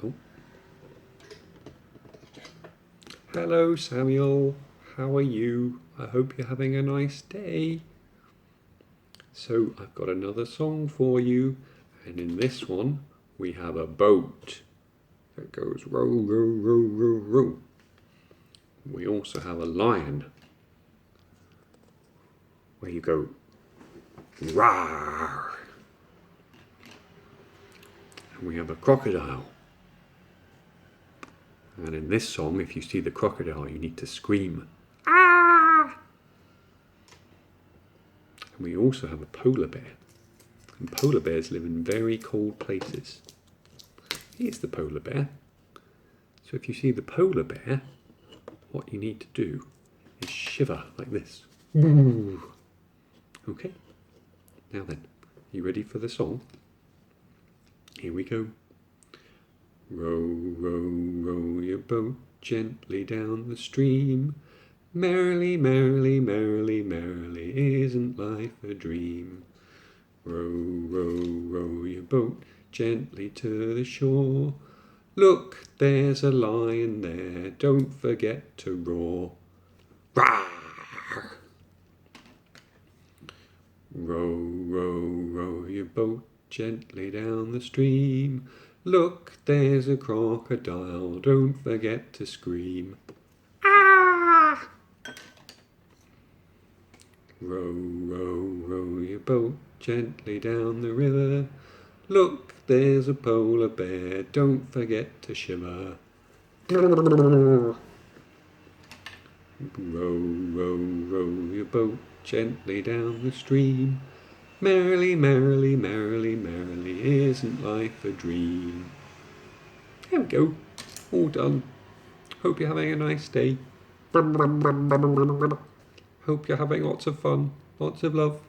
Oh. Hello, Samuel. How are you? I hope you're having a nice day. So I've got another song for you, and in this one we have a boat that goes row, row, row, row, row. We also have a lion where you go rawr. And we have a crocodile. And in this song, if you see the crocodile, you need to scream, ah! And we also have a polar bear. And polar bears live in very cold places. Here's the polar bear. So if you see the polar bear, what you need to do is shiver like this. Ooh. Okay, now then, you ready for the song? Here we go. Row, row, row your boat gently down the stream. Merrily, merrily, merrily, merrily, isn't life a dream? Row, row, row your boat gently to the shore. Look, there's a lion there, don't forget to roar. Rawr! Row, row, row your boat gently down the stream. Look, there's a crocodile, don't forget to scream. Ah! Row, row, row your boat gently down the river. Look, there's a polar bear, don't forget to shiver. Row, row, row your boat gently down the stream. Merrily, merrily, merrily, merrily, isn't life a dream? There we go, all done. Hope you're having a nice day. Hope you're having lots of fun, lots of love.